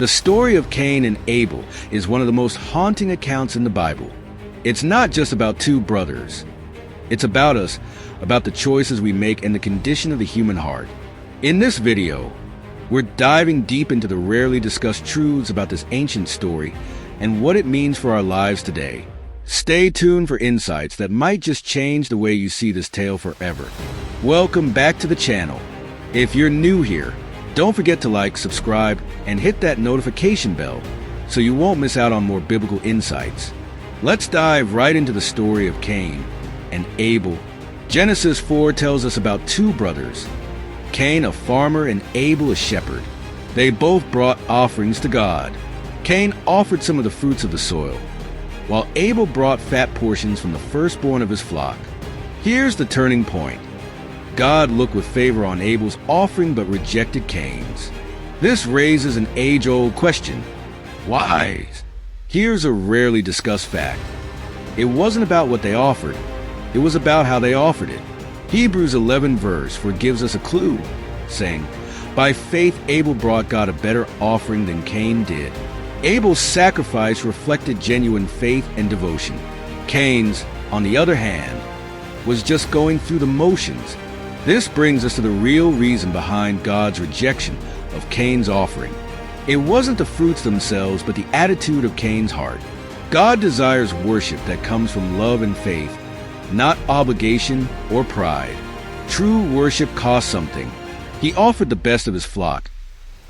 The story of Cain and Abel is one of the most haunting accounts in the Bible. It's not just about two brothers. It's about us, about the choices we make and the condition of the human heart. In this video, we're diving deep into the rarely discussed truths about this ancient story and what it means for our lives today. Stay tuned for insights that might just change the way you see this tale forever. Welcome back to the channel. If you're new here, don't forget to like, subscribe, and hit that notification bell so you won't miss out on more biblical insights. Let's dive right into the story of Cain and Abel. Genesis 4 tells us about two brothers, Cain a farmer and Abel a shepherd. They both brought offerings to God. Cain offered some of the fruits of the soil, while Abel brought fat portions from the firstborn of his flock. Here's the turning point. God looked with favor on Abel's offering but rejected Cain's. This raises an age-old question. Why? Here's a rarely discussed fact. It wasn't about what they offered. It was about how they offered it. Hebrews 11 verse 4 gives us a clue, saying, "By faith Abel brought God a better offering than Cain did." Abel's sacrifice reflected genuine faith and devotion. Cain's, on the other hand, was just going through the motions. This brings us to the real reason behind God's rejection of Cain's offering. It wasn't the fruits themselves, but the attitude of Cain's heart. God desires worship that comes from love and faith, not obligation or pride. True worship costs something. He offered the best of his flock,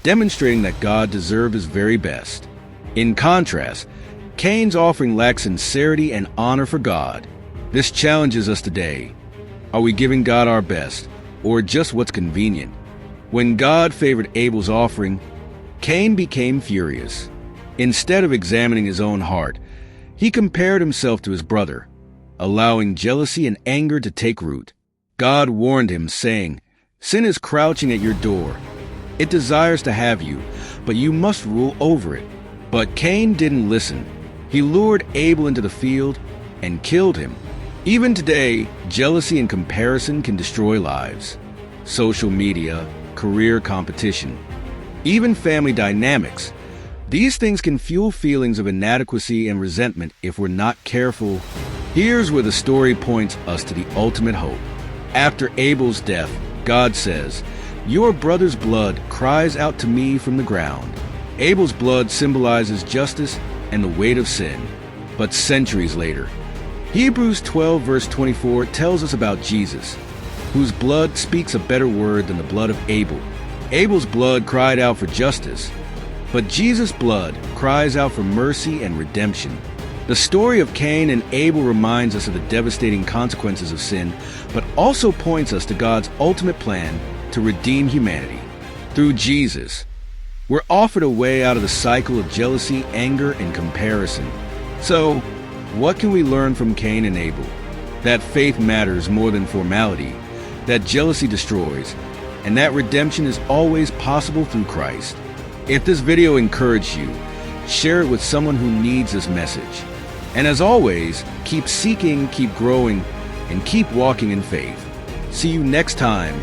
demonstrating that God deserved his very best. In contrast, Cain's offering lacked sincerity and honor for God. This challenges us today. Are we giving God our best, or just what's convenient? When God favored Abel's offering, Cain became furious. Instead of examining his own heart, he compared himself to his brother, allowing jealousy and anger to take root. God warned him, saying, "Sin is crouching at your door. It desires to have you, but you must rule over it." But Cain didn't listen. He lured Abel into the field and killed him. Even today, jealousy and comparison can destroy lives. Social media, career competition, even family dynamics. These things can fuel feelings of inadequacy and resentment if we're not careful. Here's where the story points us to the ultimate hope. After Abel's death, God says, "Your brother's blood cries out to me from the ground." Abel's blood symbolizes justice and the weight of sin. But centuries later, Hebrews 12 verse 24 tells us about Jesus, whose blood speaks a better word than the blood of Abel. Abel's blood cried out for justice, but Jesus' blood cries out for mercy and redemption. The story of Cain and Abel reminds us of the devastating consequences of sin, but also points us to God's ultimate plan to redeem humanity. Through Jesus, we're offered a way out of the cycle of jealousy, anger, and comparison. So, what can we learn from Cain and Abel? That faith matters more than formality, that jealousy destroys, and that redemption is always possible through Christ. If this video encouraged you, share it with someone who needs this message. And as always, keep seeking, keep growing, and keep walking in faith. See you next time